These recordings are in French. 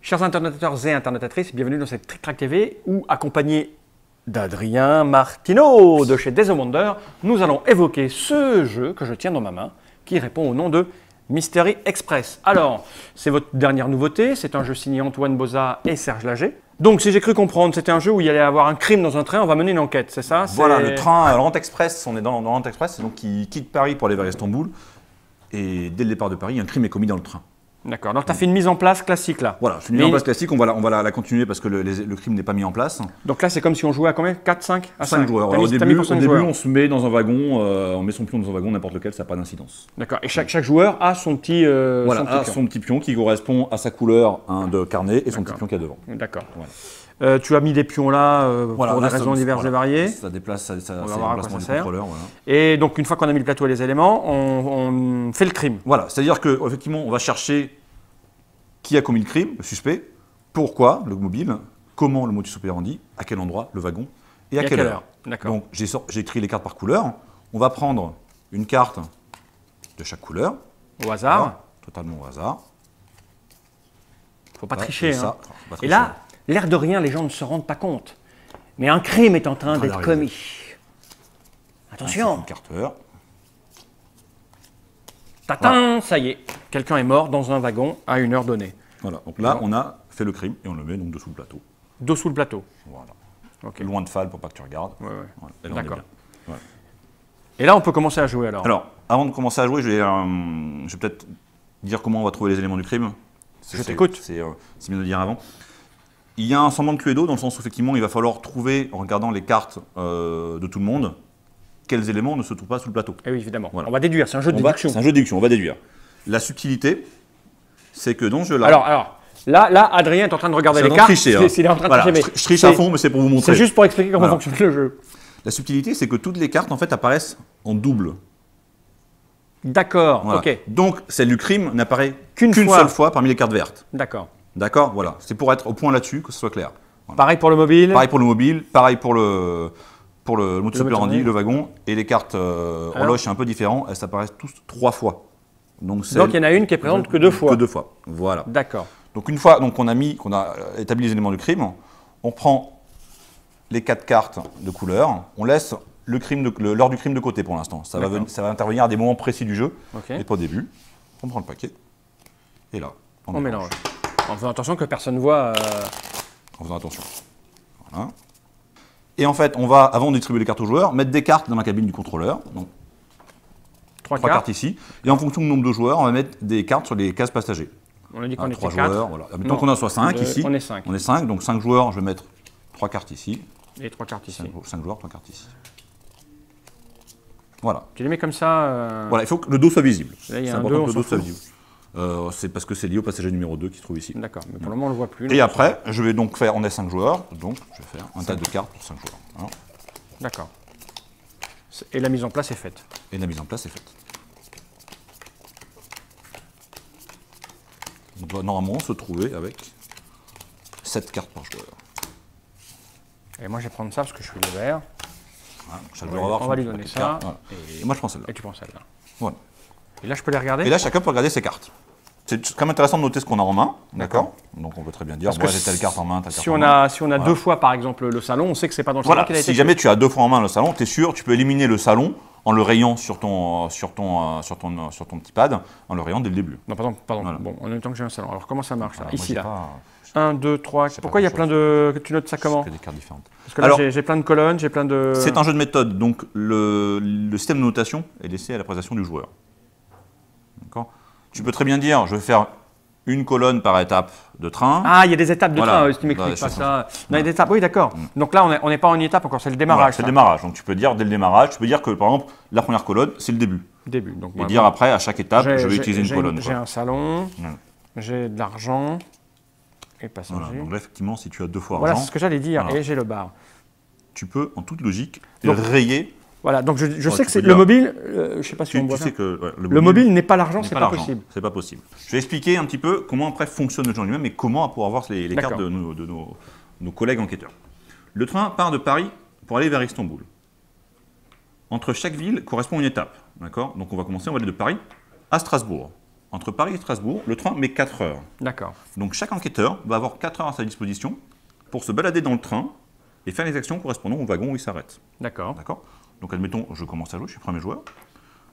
Chers internatateurs et internatatrices, bienvenue dans cette Trick Track TV où, accompagné d'Adrien Martineau de chez Days of Wonder, nous allons évoquer ce jeu que je tiens dans ma main qui répond au nom de Mystery Express. Alors, c'est votre dernière nouveauté, c'est un jeu signé Antoine Boza et Serge Lager. Donc, si j'ai cru comprendre, c'était un jeu où il y allait avoir un crime dans un train, on va mener une enquête, c'est ça? Voilà, le train Rent Express, on est dans Rent Express, donc qui quitte Paris pour aller vers Istanbul. Et dès le départ de Paris, un crime est commis dans le train. D'accord, donc tu as fait une mise en place classique là. Voilà, c'est une mise en place classique, on va la continuer parce que le crime n'est pas mis en place. Donc là, c'est comme si on jouait à combien? 4, 5? À 5 joueurs. Alors, au début, on se met dans un wagon, on met son pion dans un wagon, n'importe lequel, ça n'a pas d'incidence. D'accord, et chaque joueur a son petit, son petit pion qui correspond à sa couleur de carnet et son petit pion qu'il y a devant. D'accord. Voilà. Tu as mis des pions là pour des raisons diverses et variées. Ça déplace, ça on va voir à quoi ça sert. Voilà. Et donc, une fois qu'on a mis le plateau et les éléments, on fait le crime. Voilà, c'est-à-dire qu'effectivement, on va chercher qui a commis le crime, le suspect, pourquoi, le mobile, comment le modus operandi, à quel endroit, le wagon, et à quelle heure. Donc, j'ai écrit les cartes par couleur. On va prendre une carte de chaque couleur. Au hasard. Voilà, totalement au hasard. Faut pas tricher. Hein. Et là, l'air de rien, les gens ne se rendent pas compte. Mais un crime est en train d'être commis. Attention. Carteur. Tatin, ça y est. Quelqu'un est mort dans un wagon à une heure donnée. Voilà, donc là, on a fait le crime et on le met donc dessous le plateau. Dessous le plateau. Voilà. Okay. Loin de Fall pour pas que tu regardes. Voilà. D'accord. Voilà. Et là, on peut commencer à jouer alors. Alors, avant de commencer à jouer, je vais peut-être dire comment on va trouver les éléments du crime. Je t'écoute. C'est mieux de le dire avant. Il y a un semblant de Cluedo dans le sens où effectivement, il va falloir trouver, en regardant les cartes de tout le monde, quels éléments ne se trouvent pas sous le plateau. Et oui, évidemment. Voilà. On va déduire, c'est un jeu de déduction. C'est un jeu de déduction, on va déduire. La subtilité, c'est que dans ce jeu-là... Alors, là, Adrien est en train de regarder les cartes. Tricher, hein. Il est en train de tricher, mais je triche à fond, mais c'est pour vous montrer. C'est juste pour expliquer comment fonctionne le jeu. La subtilité, c'est que toutes les cartes, en fait, apparaissent en double. D'accord, ok. Donc, celle du crime n'apparaît qu'une seule fois parmi les cartes vertes. D'accord. D'accord, voilà. C'est pour être au point là-dessus, que ce soit clair. Voilà. Pareil pour le mobile. Pareil pour le mobile, pareil pour le modus operandi, le wagon. Et les cartes horloge, c'est un peu différent. Elles apparaissent tous 3 fois. Donc, il y en a une qui est présente que 2 fois. Que 2 fois, voilà. D'accord. Donc, une fois qu'on a établi les éléments du crime, on prend les 4 cartes de couleur, on laisse l'heure du crime de côté pour l'instant. Ça va intervenir à des moments précis du jeu, et pas au début. On prend le paquet, et là, on mélange. En faisant attention que personne ne voit. En faisant attention. Voilà. Et en fait, on va, avant de distribuer les cartes aux joueurs, mettre des cartes dans la cabine du contrôleur. Donc, 3 cartes ici. Et en fonction du nombre de joueurs, on va mettre des cartes sur les cases passagers. On a dit qu'on était 3 joueurs. Voilà. Mettons qu'on en soit 5 ici. On est 5. On est 5, donc 5 joueurs, je vais mettre 3 cartes ici. Et 3 cartes ici. 5 joueurs, 3 cartes ici. Voilà. Tu les mets comme ça. Voilà, il faut que le dos soit visible. Là, il y a un 2, on s'en fout. C'est parce que c'est lié au passager numéro 2 qui se trouve ici. D'accord, mais pour le moment on ne le voit plus. Et après, je vais donc faire, on est 5 joueurs, donc je vais faire un tas de cartes pour 5 joueurs. Hein. D'accord. Et la mise en place est faite. Et la mise en place est faite. On doit normalement se trouver avec 7 cartes par joueur. Et moi je vais prendre ça parce que je suis le vert. Voilà, on va lui donner ça. Voilà. Et moi je prends celle-là. Et tu prends celle-là. Voilà. Et là je peux les regarder? Et là chacun peut regarder ses cartes. C'est quand même intéressant de noter ce qu'on a en main, d'accord? Donc on peut très bien dire, moi j'ai telle carte en main, telle carte en main. Si on a 2 fois par exemple le salon, on sait que c'est pas dans le salon qu'il a été fait. Si jamais tu as 2 fois en main le salon, tu es sûr, tu peux éliminer le salon en le rayant sur ton petit pad, en le rayant dès le début. Non, pardon. Voilà. Bon, en même temps que j'ai un salon. Alors comment ça marche là? Ici là. Pas... 1, 2, 3. Pourquoi il y a plein de. Tu notes ça comment? Des cartes différentes. Parce que là j'ai plein de colonnes, j'ai plein de. C'est un jeu de méthode, donc le système de notation est laissé à l'appréciation du joueur. D'accord? Tu peux très bien dire, je vais faire une colonne par étape de train. Ah, il y a des étapes de train, si tu m'expliques pas ça. Non, il y a des étapes, oui, d'accord. Donc là, on n'est pas en une étape encore, c'est le démarrage. Voilà, c'est le démarrage. Donc tu peux dire dès le démarrage, tu peux dire que par exemple, la première colonne, c'est le début. Donc, et dire après, à chaque étape, je vais utiliser une colonne. J'ai un salon, j'ai de l'argent et passager. Voilà, donc là, effectivement, si tu as 2 fois argent. Voilà, c'est ce que j'allais dire, et j'ai le bar. Tu peux, en toute logique, rayer. Voilà, donc je sais que c'est le mobile, je ne sais pas si on voit ça. Le mobile n'est pas l'argent, c'est pas possible. C'est pas possible. Je vais expliquer un petit peu comment après fonctionne le jeu en lui-même et comment pour avoir les cartes de nos collègues enquêteurs. Le train part de Paris pour aller vers Istanbul. Entre chaque ville correspond une étape, d'accord? Donc on va commencer, on va aller de Paris à Strasbourg. entre Paris et Strasbourg, le train met 4 heures. D'accord. Donc chaque enquêteur va avoir 4 heures à sa disposition pour se balader dans le train et faire les actions correspondant au wagon où il s'arrête. D'accord. D'accord. Donc admettons, je commence à jouer, je suis premier joueur,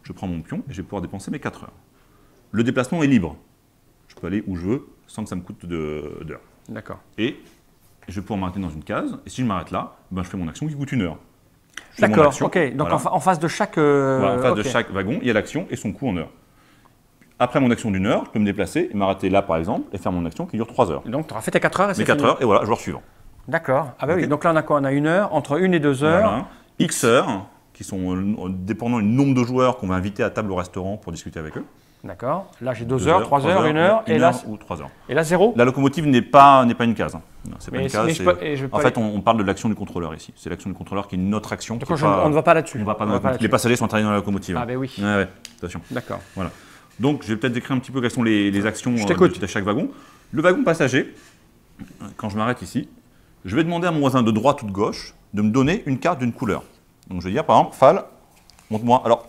je prends mon pion et je vais pouvoir dépenser mes 4 heures. Le déplacement est libre. Je peux aller où je veux sans que ça me coûte d'heures. D'accord. Et je vais pouvoir m'arrêter dans une case, et si je m'arrête là, ben je fais mon action qui coûte 1 heure. D'accord, ok. Donc voilà. en face de chaque... Voilà, en face de chaque wagon, il y a l'action et son coût en heure. Après mon action d'1 heure, je peux me déplacer et m'arrêter là par exemple, et faire mon action qui dure 3 heures. Et donc tu auras fait tes 4 heures et c'est fini. Mes 4 heures, et voilà, joueur suivant. D'accord. Ah bah oui, donc là on a quoi? On a 1 heure, entre 1 et 2 heures. Voilà. X heures, qui sont dépendant du nombre de joueurs qu'on va inviter à table au restaurant pour discuter avec eux. D'accord. Là j'ai 2 heures, 3 heures, 1 heure, et là... ou 3 heures. Et là 0. La locomotive n'est pas une case. C'est pas une case. En fait, on parle de l'action du contrôleur ici. C'est l'action du contrôleur qui est une autre action. Donc on ne va pas là-dessus. On va pas là-dessus. Les passagers sont interdits dans la locomotive. Ah ben oui. Ouais, attention. D'accord. Voilà. Donc je vais peut-être décrire un petit peu quelles sont les actions de chaque wagon. Le wagon passager, quand je m'arrête ici, je vais demander à mon voisin de droite ou de gauche de me donner une carte d'une couleur. Donc je vais dire par exemple, Fal, montre-moi. Alors,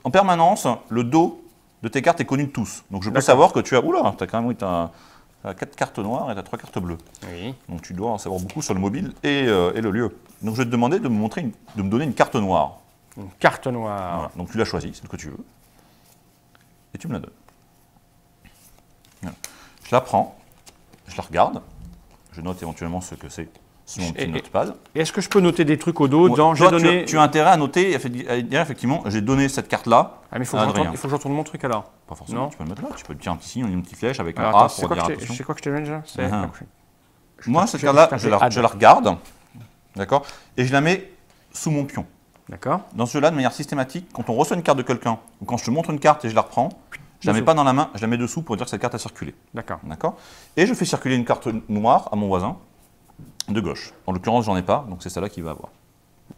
en permanence, le dos de tes cartes est connu de tous. Donc je peux savoir que tu as... Oula, tu as quand même 4 cartes noires et tu as 3 cartes bleues. Oui. Donc tu dois en savoir beaucoup sur le mobile et le lieu. Donc je vais te demander de me donner une carte noire. Une carte noire. Voilà. Donc tu la choisis, c'est ce que tu veux. Et tu me la donnes. Voilà. Je la prends, je la regarde, je note éventuellement ce que c'est sur mon petit notepad. Et est-ce que je peux noter des trucs au dos dans j'ai donné... tu as intérêt à noter, à dire effectivement, j'ai donné cette carte-là. Ah mais il faut que je retourne mon truc alors. Pas forcément, non. Tu peux le mettre là, tu peux le dire un petit signe, une petite flèche avec alors, un A attends, pour dire attention. C'est quoi que je te donne déjà Moi, cette carte-là, je la regarde, d'accord, et je la mets sous mon pion. D'accord. Dans ce jeu-là, de manière systématique, quand on reçoit une carte de quelqu'un, ou quand je te montre une carte et je la reprends, je la mets pas dans la main, je la mets dessous pour dire que cette carte a circulé. D'accord. D'accord. Et je fais circuler une carte noire à mon voisin de gauche. En l'occurrence, j'en ai pas, donc c'est celle-là qui va avoir.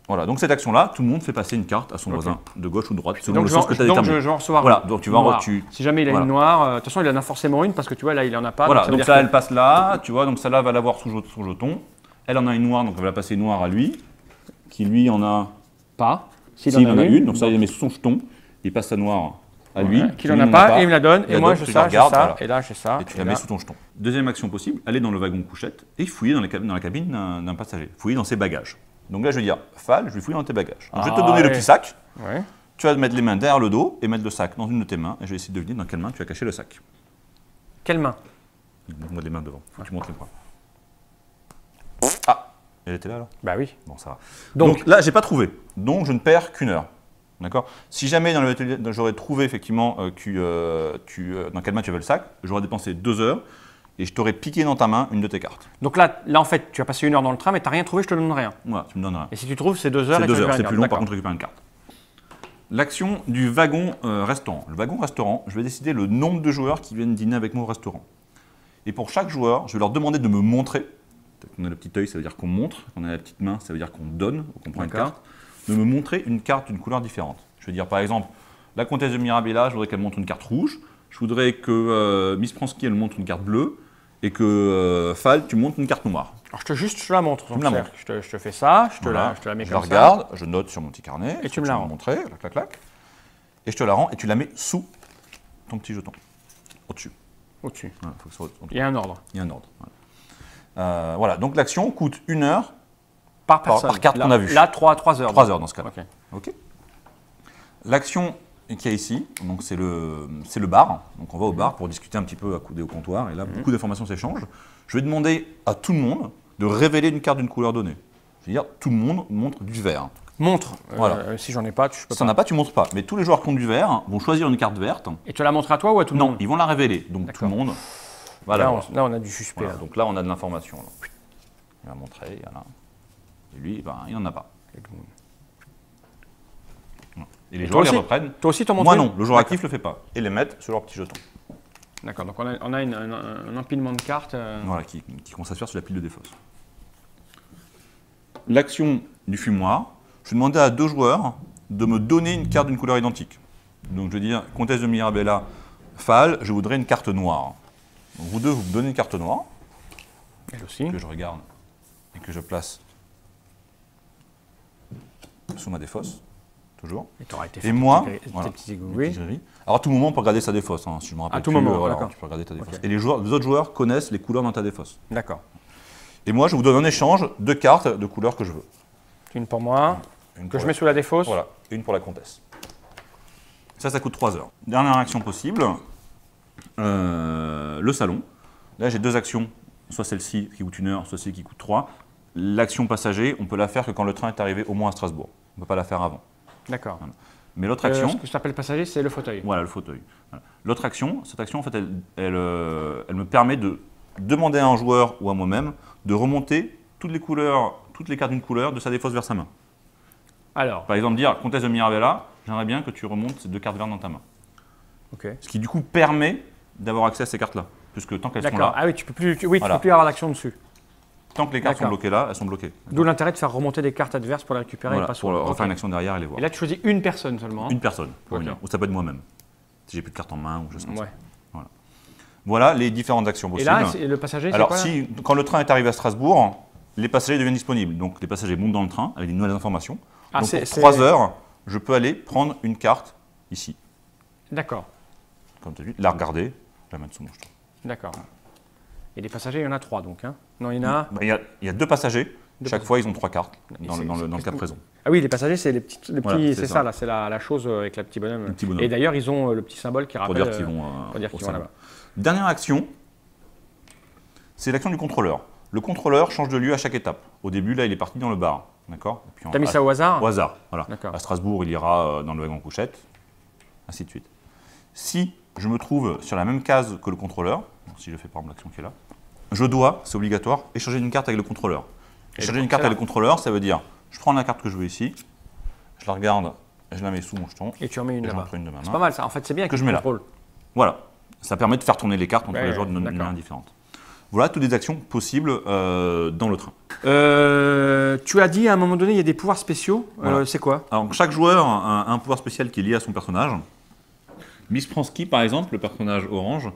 Voilà, donc cette action-là, tout le monde fait passer une carte à son voisin de gauche ou de droite, selon le sens que tu as déterminé. Donc je vais en recevoir voilà, donc tu vas si jamais il a une noire, de toute façon il en a forcément une parce que tu vois là il en a pas. Voilà, donc ça elle passe là, tu vois, donc celle-là va l'avoir sous jeton. Elle en a une noire, donc elle va la passer noire à lui, qui lui en a pas. S'il en a une, donc ça il met sous son jeton, il passe sa noire à lui. Qu'il en a pas, et il me la donne, et moi j'ai ça, et là j'ai ça. Et tu la mets sous ton jeton. Deuxième action possible, aller dans le wagon couchette et fouiller dans la cabine d'un passager, fouiller dans ses bagages. Donc là je vais dire, Fal, je vais fouiller dans tes bagages. Donc je vais te donner le petit sac, tu vas te mettre les mains derrière le dos et mettre le sac dans une de tes mains, et je vais essayer de deviner dans quelle main tu as caché le sac. Quelle main? Montre-moi les mains devant, faut que tu montres les points. Ah, elle était là alors? Bah oui. Bon, ça va. Donc là, j'ai pas trouvé. Donc je ne perds qu'une heure. D'accord. Si jamais dans l'atelier, j'aurais trouvé effectivement dans quelle main tu avais le sac, j'aurais dépensé 2 heures et je t'aurais piqué dans ta main une de tes cartes. Donc là en fait, tu as passé 1 heure dans le train, mais tu n'as rien trouvé, je te donne rien. Voilà, tu me donnes rien. Et si tu trouves, c'est 2 heures. C'est 2 heures, c'est plus long, par contre, récupérer une carte. L'action du wagon restaurant. Le wagon restaurant, je vais décider le nombre de joueurs qui viennent dîner avec moi au restaurant. Et pour chaque joueur, je vais leur demander de me montrer. On a le petit œil, ça veut dire qu'on montre. On a la petite main, ça veut dire qu'on donne, qu'on prend une carte. De me montrer une carte d'une couleur différente. Je vais dire par exemple, la comtesse de Mirabella, je voudrais qu'elle montre une carte rouge. Je voudrais que Miss Pransky, elle montre une carte bleue. Et que Fal, tu montres une carte noire. Alors je te la montre. Je te fais ça, je te la mets comme ça. Je la regarde, je note sur mon petit carnet. Et tu me la rends. Montrer, clac, clac. Et je te la rends et tu la mets sous ton petit jeton. Au-dessus. Au-dessus. Voilà, il y a un ordre. Il y a un ordre. Voilà, voilà. Donc l'action coûte 1 heure par carte qu'on a vue. Là, 3 heures. 3 heures dans ce cas-là. Ok. L'action qu'il y a ici, donc c'est le bar. Donc on va au bar pour discuter un petit peu accoudé au comptoir. Et là, beaucoup d'informations s'échangent. Je vais demander à tout le monde de révéler une carte d'une couleur donnée. Je veux dire, tout le monde montre du vert. Montre. Voilà. Si j'en ai pas, je peux pas. Si t'en as pas, tu montres pas. Mais tous les joueurs qui ont du vert vont choisir une carte verte. Et tu la montres à toi ou à tout le monde? Non, ils vont la révéler. Donc tout le monde. Voilà. Là, on a du suspect. Voilà. Donc là, on a de l'information. Il va montrer, il y en a. Et lui, ben, il n'en a pas. Et les joueurs les reprennent. Toi aussi, t'en montres? Moi non, le joueur actif ne le fait pas. Et les mettent sur leur petit jeton. D'accord, donc on a un empilement de cartes. Voilà, qui s'assoit sur la pile de défausse. L'action du fumoir, je vais demander à 2 joueurs de me donner une carte d'une couleur identique. Donc je vais dire, comtesse de Mirabella, Fal, je voudrais une carte noire. Donc vous deux, vous me donnez une carte noire. Elle aussi. Que je regarde et que je place sous ma défausse. toujours. Et moi, tes petits aiguilles. Alors à tout moment, on peut regarder sa défausse, hein, si je me rappelle. À tout moment, tu peux regarder ta défausse. Et les autres joueurs connaissent les couleurs dans ta défausse. D'accord. Et moi, je vous donne en échange 2 cartes de couleurs que je veux. Une pour moi, je mets sous la défausse. Voilà, et une pour la comtesse. Ça coûte 3 heures. Dernière action possible, le salon. Là, j'ai 2 actions, soit celle-ci qui coûte 1 heure, soit celle qui coûte 3. L'action passager, on peut la faire que quand le train est arrivé au moins à Strasbourg. On ne peut pas la faire avant. D'accord. Voilà. Mais l'autre action… Ce que je t'appelle passager, c'est le fauteuil. Voilà, le fauteuil. Voilà. L'autre action, cette action, en fait, elle me permet de demander à un joueur ou à moi-même de remonter toutes les cartes d'une couleur de sa défausse vers sa main. Alors. Par exemple, dire, comtesse de Mirabella, j'aimerais bien que tu remontes ces 2 cartes vertes dans ta main. Okay. Ce qui, du coup, permet d'avoir accès à ces cartes-là. Puisque tant qu'elles sont là… Ah oui, tu peux plus avoir l'action dessus. Tant que les cartes sont bloquées là, elles sont bloquées. D'où l'intérêt de faire remonter des cartes adverses pour les récupérer et pas pour refaire une action derrière et les voir. Et là, tu choisis une personne seulement. Une personne, pour venir. Ou ça peut être moi-même. Si j'ai plus de cartes en main ou je sais pas. Voilà. Voilà les différentes actions possibles. Et là, le passager, c'est quoi là ? Quand le train est arrivé à Strasbourg, les passagers deviennent disponibles. Donc les passagers montent dans le train avec des nouvelles informations. Donc pour 3 heures, je peux aller prendre une carte ici. D'accord. Comme tu as vu, la regarder, la mettre sous mon jeton. D'accord. Et les passagers, il y en a 3 donc. Hein. Non, il y en a… Il y a 2 passagers. Chaque fois, ils ont 3 cartes dans le cas présent. Ah oui, les passagers, c'est les petits. Voilà, c'est ça, là, c'est la chose avec le petit bonhomme. bonhomme. Et d'ailleurs, ils ont le petit symbole qui rappelle. Pour dire qu'ils vont là-bas. Dernière action, c'est l'action du contrôleur. Le contrôleur change de lieu à chaque étape. Au début, là, il est parti dans le bar. D'accord ? T'as mis ça au hasard ? Au hasard, voilà. À Strasbourg, il ira dans le wagon couchette, ainsi de suite. Si je me trouve sur la même case que le contrôleur, si je fais par exemple l'action qui est là, je dois, c'est obligatoire, échanger une carte avec le contrôleur. Échanger une carte avec le contrôleur, ça veut dire, je prends la carte que je veux ici, je la regarde, je la mets sous mon jeton. Et tu en mets une là-bas. C'est pas mal ça, en fait c'est bien que je mets contrôle. Voilà, ça permet de faire tourner les cartes entre les joueurs d'une manière différente. Voilà toutes les actions possibles dans le train. Tu as dit à un moment donné, il y a des pouvoirs spéciaux, voilà. C'est quoi ? Alors chaque joueur a un pouvoir spécial qui est lié à son personnage. Miss Pransky, par exemple, le personnage orange,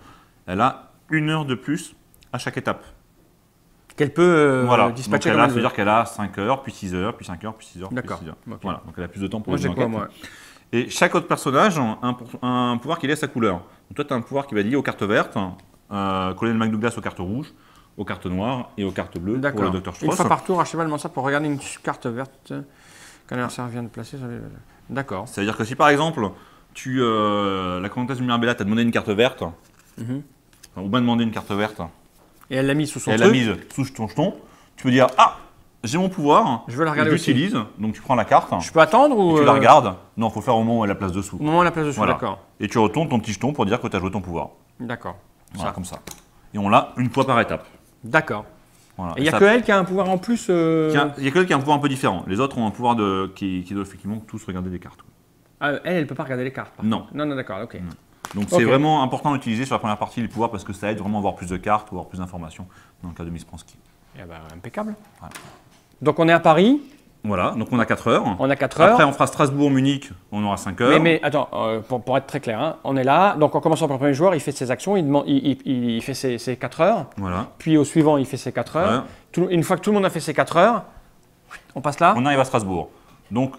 elle a 1 heure de plus à chaque étape. Qu'elle peut dispatcher. Donc ça veut dire qu'elle a 5 heures, puis 6 heures, puis 5 heures, puis 6 heures, puis 6 heures. Okay. Voilà, donc elle a plus de temps pour les enquêtes. Moi. Et chaque autre personnage a un pouvoir qui est lié à sa couleur. Donc toi, tu as un pouvoir qui va être lié aux cartes vertes, Colonel McDouglas aux cartes rouges, aux cartes noires et aux cartes bleues pour le Dr. Strauss. Une fois par tour, à cheval, ça pour regarder une carte verte qu'un adversaire vient de placer. D'accord. C'est-à-dire que si par exemple, la comtesse de Mirabella t'a demandé une carte verte, ou m'a demandé une carte verte, et elle l'a mise sous son truc. Elle l'a mise sous ton jeton. Tu peux dire, ah, j'ai mon pouvoir. Je veux la regarder aussi. Tu l'utilises, donc tu prends la carte. Je peux attendre ou… tu la regardes. Non, il faut faire au moment où elle a la place dessous. Au moment où elle a la place dessous, voilà. D'accord. Et tu retournes ton petit jeton pour dire que tu as joué ton pouvoir. D'accord. Voilà, comme ça. Et on l'a une fois par étape. D'accord. Voilà. Et il n'y a que elle qui a un pouvoir en plus Il y a que elle qui a un pouvoir un peu différent. Les autres ont un pouvoir qui doit effectivement tous regarder les cartes. Ah, elle ne peut pas regarder les cartes. Non. Non, d'accord, ok. Non. Donc c'est vraiment important d'utiliser sur la première partie les pouvoirs parce que ça aide vraiment à avoir plus de cartes ou à avoir plus d'informations dans le cas de Miss Pransky. Impeccable. Voilà. Donc on est à Paris. Voilà, donc on a 4 heures. On a 4 heures. Après on fera Strasbourg-Munich, on aura 5 heures. Mais attends, pour être très clair, hein, on est là, donc on commence par le premier joueur, il fait ses actions, il fait ses 4 heures. Voilà. Puis au suivant, il fait ses 4 heures. Ouais. Une fois que tout le monde a fait ses 4 heures, on passe là. On arrive à Strasbourg. Donc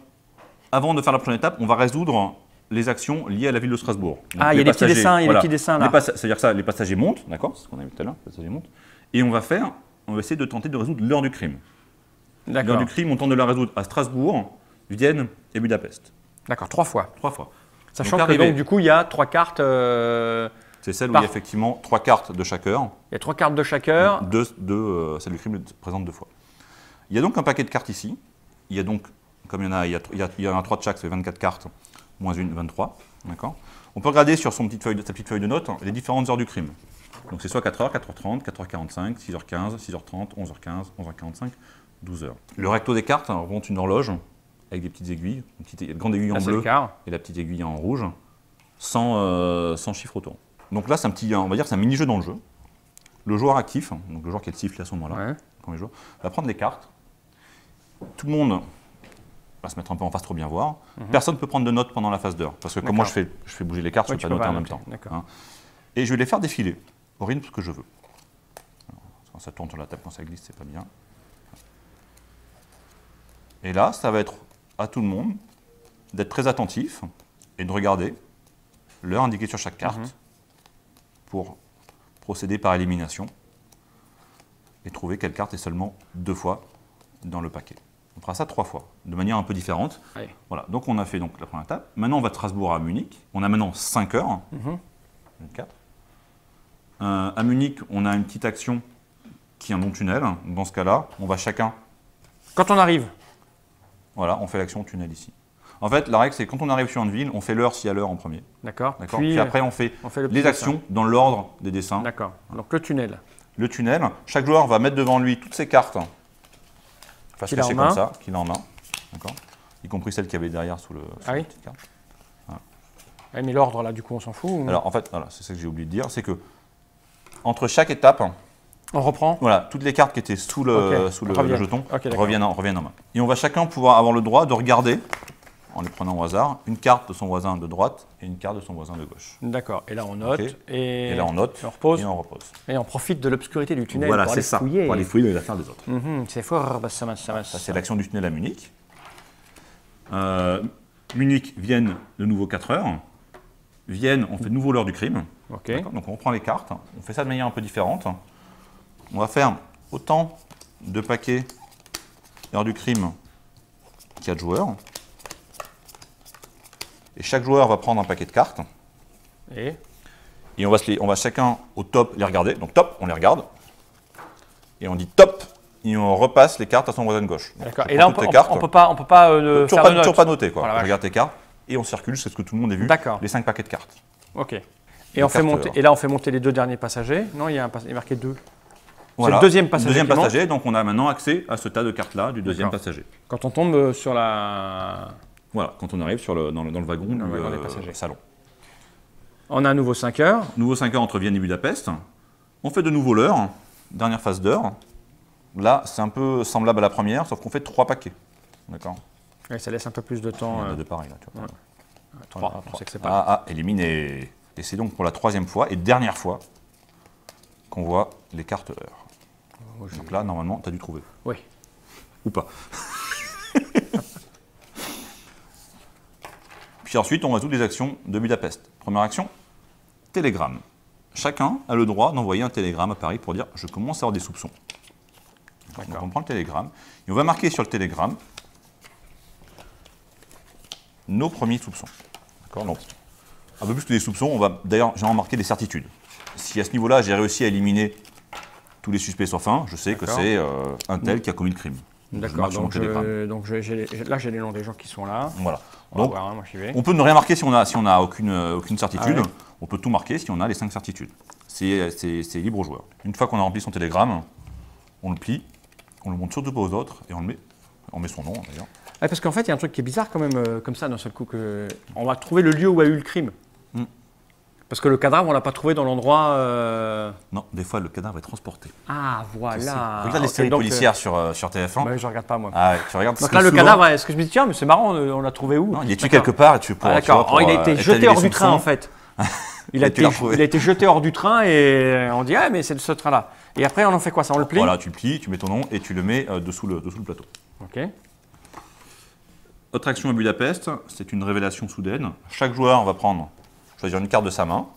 avant de faire la prochaine étape, on va résoudre les actions liées à la ville de Strasbourg. Donc, il y a des petits dessins, il y a des petits dessins là. C'est-à-dire ça, les passagers montent, d'accord, c'est ce qu'on a vu tout à l'heure, les passagers montent, et on va essayer de tenter de résoudre l'heure du crime. L'heure du crime, on tente de la résoudre à Strasbourg, Vienne et Budapest. D'accord, 3 fois. 3 fois. Sachant que donc, du coup, il y a 3 cartes. C'est celle où il y a effectivement 3 cartes de chaque heure. Il y a 3 cartes de chaque heure. Celle du crime présente 2 fois. Il y a donc un paquet de cartes ici. Il y a donc, comme il y en a 3 de chaque, ça fait 24 cartes. Moins 1, 23, d'accord. On peut regarder sur sa petite feuille de notes les différentes heures du crime. Donc c'est soit 4h, 4h30, 4h45, 6h15, 6h30, 11h15, 11h45, 12h. Le recto des cartes remonte une horloge avec des petites aiguilles, une grande aiguille en bleu et la petite aiguille en rouge, sans chiffre autour. Donc là, on va dire c'est un mini-jeu dans le jeu. Le joueur actif, donc le joueur qui a le sifflet à ce moment-là, le premier joueur, va prendre des cartes. Tout le monde va se mettre un peu en face pour bien voir. Personne ne peut prendre de notes pendant la phase d'heure. Parce que comme moi, je fais bouger les cartes, je ne peux pas noter en même temps. Hein. Et je vais les faire défiler au rythme que je veux. Alors, quand ça tourne sur la table, quand ça glisse, c'est pas bien. Et là, ça va être à tout le monde d'être très attentif et de regarder l'heure indiquée sur chaque carte pour procéder par élimination et trouver quelle carte est seulement 2 fois dans le paquet. On fera ça 3 fois, de manière un peu différente. Allez. Voilà, donc on a fait donc la première étape. Maintenant, on va de Strasbourg à Munich. On a maintenant 5 heures. 4. À Munich, on a une petite action qui est un long tunnel. Dans ce cas-là, on va chacun... Quand on arrive. Voilà, on fait l'action tunnel ici. En fait, la règle, c'est quand on arrive sur une ville, on fait l'heure s'il y a l'heure en premier. D'accord. Puis après, on fait les actions dans l'ordre des dessins. D'accord. Donc le tunnel. Le tunnel, chaque joueur va mettre devant lui toutes ses cartes. Enfin, c'est comme ça, qu'il a en main. D'accord. Y compris celle qu'il y avait derrière sous la petite carte. Voilà. Oui, mais l'ordre, là, du coup, on s'en fout. Alors, en fait, voilà, c'est ça que j'ai oublié de dire, c'est que entre chaque étape, on reprend. Voilà, toutes les cartes qui étaient sous le jeton reviennent en main. Et on va chacun pouvoir avoir le droit de regarder, en les prenant au hasard, une carte de son voisin de droite et une carte de son voisin de gauche. D'accord. Et là, on note. Et là, on note. Et on repose. Et on repose. Et on profite de l'obscurité du tunnel voilà, pour aller fouiller. Pour aller fouiller les affaires des autres. C'est fort. Bah, ça c'est l'action du tunnel à Munich. Munich, Vienne, de nouveau 4 heures. Vienne, on fait de nouveau l'heure du crime. Donc on prend les cartes. On fait ça de manière un peu différente. On va faire autant de paquets l'heure du crime qu'il y a de joueurs. Et chaque joueur va prendre un paquet de cartes. Et on va chacun au top les regarder. Donc top, on les regarde. Et on dit top, et on repasse les cartes à son voisin de gauche. D'accord. Et là, on peut pas toujours pas noter, quoi. On regarde tes cartes et on circule jusqu'à ce que tout le monde ait vu les 5 paquets de cartes. Ok. Et là, on fait monter les 2 derniers passagers. Non, il y a marqué 2. Voilà. C'est le deuxième passager. Deuxième passager, donc on a maintenant accès à ce tas de cartes-là du deuxième passager. Quand on tombe sur la... Voilà, quand on arrive dans le wagon du salon. On a un nouveau 5 heures. Nouveau 5 heures entre Vienne et Budapest. On fait de nouveau l'heure, dernière phase d'heure. Là, c'est un peu semblable à la première, sauf qu'on fait 3 paquets. D'accord. Et ça laisse un peu plus de temps. Il y en a 2 pareils là, tu vois. 3, on sait que c'est pas. Éliminé. Et c'est donc pour la 3e fois et dernière fois qu'on voit les cartes heures. Donc là, normalement, tu as dû trouver. Oui. Ou pas. Puis ensuite, on résout les actions de Budapest. Première action, télégramme. Chacun a le droit d'envoyer un télégramme à Paris pour dire « je commence à avoir des soupçons ». Donc on prend le télégramme et on va marquer sur le télégramme nos premiers soupçons. Donc, un peu plus que des soupçons, on va d'ailleurs marquer des certitudes. Si à ce niveau-là, j'ai réussi à éliminer tous les suspects sauf un, je sais que c'est un tel qui a commis le crime. D'accord, donc là j'ai les noms des gens qui sont là. Voilà. Donc, moi, j'y vais. On peut ne rien marquer si on a aucune certitude. On peut tout marquer si on a les 5 certitudes. C'est libre au joueur. Une fois qu'on a rempli son télégramme, on le plie, on le montre surtout pas aux autres et on met son nom d'ailleurs. Parce qu'en fait, il y a un truc qui est bizarre quand même, comme ça, d'un seul coup, on va trouver le lieu où a eu le crime. Parce que le cadavre, on ne l'a pas trouvé dans l'endroit... Non, des fois, le cadavre est transporté. Ah, voilà. Regarde les séries policières sur TF1. Bah, je ne regarde pas, moi. Ah, ouais, tu regardes. Donc là, le cadavre, est-ce que je me dis, tiens, mais c'est marrant, on l'a trouvé où? Non, il est tué quelque part et tu peux... D'accord, il a été jeté hors du train, en fait. Il a été jeté hors du train et on dit, ah, mais c'est ce train-là. Et après, on en fait quoi? Ça, on le plie? Voilà, tu le plies, tu mets ton nom et tu le mets dessous le plateau. Ok. Autre action à Budapest, c'est une révélation soudaine. Chaque joueur va choisir une carte de sa main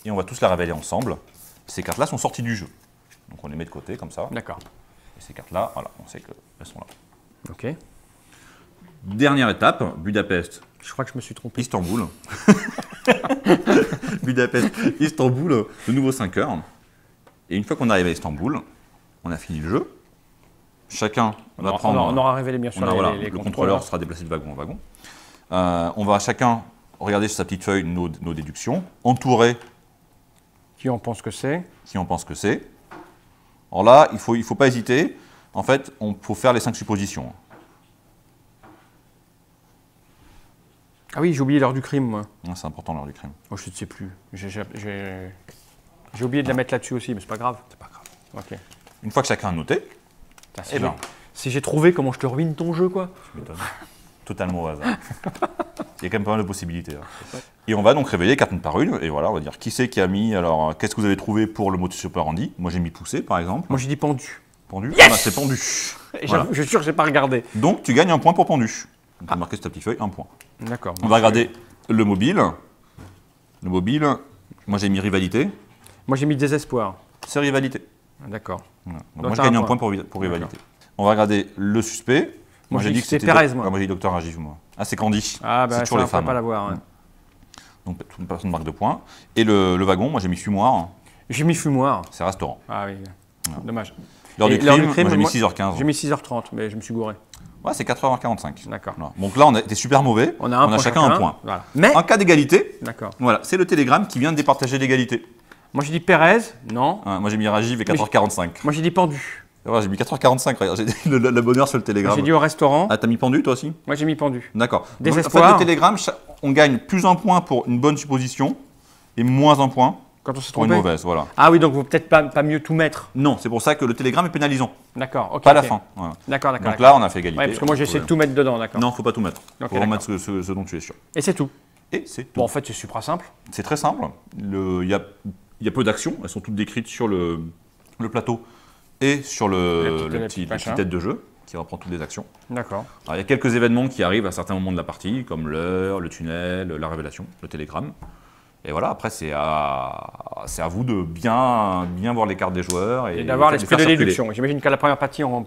et on va tous la révéler ensemble. Ces cartes-là sont sorties du jeu. Donc on les met de côté comme ça. D'accord. Et ces cartes-là, voilà, on sait qu'elles sont là. Ok. Dernière étape, Budapest. Je crois que je me suis trompé. Istanbul. Budapest, Istanbul, de nouveau 5 heures. Et une fois qu'on arrive à Istanbul, on a fini le jeu. Chacun va prendre... On aura révélé bien sûr les le contrôleur sera déplacé de wagon en wagon. On va chacun regarder sur sa petite feuille nos déductions, entourer... Qui on pense que c'est. Alors là, il faut pas hésiter. En fait, il faut faire les 5 suppositions. Ah oui, j'ai oublié l'heure du crime, moi. C'est important, l'heure du crime. Oh, je ne sais plus. J'ai oublié de la mettre là-dessus aussi, mais c'est pas grave. C'est pas grave. Ok. Une fois que chacun a noté, si j'ai trouvé comment je te ruine ton jeu, quoi. Tu m'étonnes. Totalement au hasard. Il y a quand même pas mal de possibilités. Hein. Et on va donc révéler carte par une, et voilà, on va dire qui c'est qui a mis, alors qu'est-ce que vous avez trouvé pour le modus operandi? Moi j'ai mis poussé par exemple. Moi j'ai dit pendu. Pendu? Yes, c'est pendu. Voilà. Je suis sûr que j'ai pas regardé. Donc tu gagnes un point pour pendu. Donc, marqué sur ta petite feuille, 1 point. D'accord. On va regarder le mobile. Le mobile, moi j'ai mis rivalité. Moi j'ai mis désespoir. C'est rivalité. D'accord. Voilà. Donc moi je gagne un point pour rivalité. On va regarder le suspect. Moi j'ai dit que c'était Pérez, moi. Ah, moi j'ai dit Docteur Agif, moi. Ah, c'est Candy. Ah, bah c'est toujours les femmes. pas l'avoir. Hein. Donc personne ne marque de points. Et le wagon, moi j'ai mis fumoir. J'ai mis fumoir. C'est restaurant. Ah oui, dommage. L'heure du crime, moi j'ai mis 6h15. J'ai mis 6h30, mais je me suis gouré. Ouais, c'est 4h45. D'accord. Voilà. Donc là, on était super mauvais. On a chacun un point. Voilà. Mais en cas d'égalité, voilà, c'est le télégramme qui vient de départager l'égalité. Moi j'ai dit Pérez, non. Moi j'ai mis Rajiv et 4h45. Moi j'ai dit pendu. Ouais, j'ai mis 4h45, regarde, j'ai dit le bonheur sur le télégramme. J'ai dit au restaurant. Ah, t'as mis pendu toi aussi? Moi j'ai mis pendu. D'accord. Désespoir. En fait, le télégramme, on gagne plus un point pour une bonne supposition et moins un point quand on se pour une mauvaise. Voilà. Ah oui, donc vous peut-être pas mieux tout mettre. Non, c'est pour ça que le télégramme est pénalisant. D'accord, ok. Pas à la fin. Voilà. D'accord. Donc là, on a fait égalité. Ouais, parce que moi j'ai essayé de tout mettre dedans, d'accord. Non, faut pas tout mettre. Faut vraiment mettre ce dont tu es sûr. Et c'est tout. Et c'est tout. Bon, en fait, c'est super simple. C'est très simple. Il y a peu d'actions. Elles sont toutes décrites sur le plateau et sur la petite tête de jeu qui reprend toutes les actions. D'accord. Il y a quelques événements qui arrivent à certains moments de la partie, comme l'heure, le tunnel, la révélation, le télégramme. Et voilà, après, c'est à vous de bien voir les cartes des joueurs. Et d'avoir l'esprit de déduction. J'imagine qu'à la première partie, on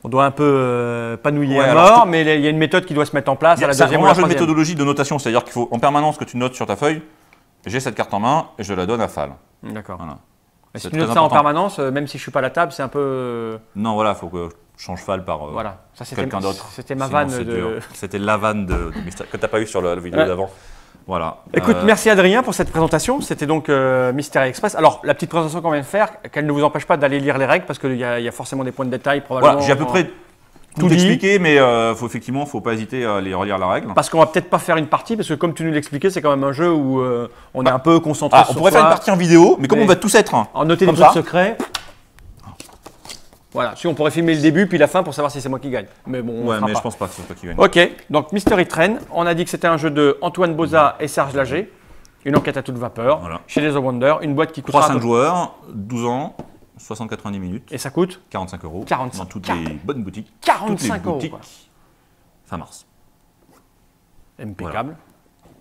doit un peu panouiller à mort, mais il y a une méthode qui doit se mettre en place à la deuxième ou à la un jeu de troisième. méthodologie de notation, c'est-à-dire qu'il faut en permanence que tu notes sur ta feuille, j'ai cette carte en main et je la donne à Fal. D'accord. Voilà. Si tu notes ça en permanence, même si je ne suis pas à la table, c'est un peu… Non, voilà, il faut que je change Fal par quelqu'un d'autre. C'était ma vanne de… C'était la vanne de Mister que tu n'as pas eu sur la vidéo d'avant. Voilà. Écoute, merci Adrien pour cette présentation. C'était donc Mystery Express. Alors, la petite présentation qu'on vient de faire, qu'elle ne vous empêche pas d'aller lire les règles parce qu'il y a forcément des points de détail probablement. Voilà, j'ai à peu près tout expliqué, mais faut pas hésiter à aller relire la règle. Parce qu'on va peut-être pas faire une partie, parce que comme tu nous l'expliquais, c'est quand même un jeu où on est un peu concentré sur on pourrait faire une partie en vidéo, mais comme on va tous être en noter des trucs secrets. Voilà, si on pourrait filmer le début puis la fin pour savoir si c'est moi qui gagne. Mais bon, ouais, mais je pense pas que c'est toi qui gagne. Ok, donc Mystery Train, on a dit que c'était un jeu de Antoine Boza et Serge Lager. Une enquête à toute vapeur, chez les Wonder, une boîte qui coûte 3-5 joueurs, 12 ans, 60-90 minutes. Et ça coûte 45 €. 45. Dans toutes les bonnes boutiques. 45 € fin mars. Impeccable. Voilà.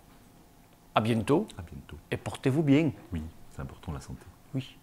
À bientôt. À bientôt. Et portez-vous bien. Oui, c'est important la santé. Oui.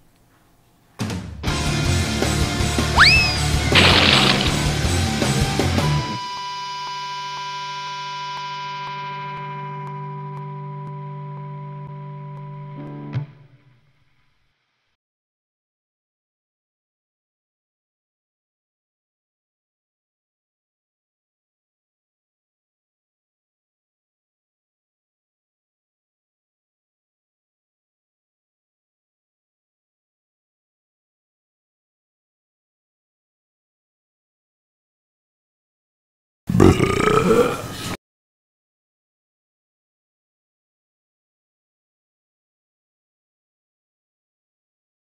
Bleh.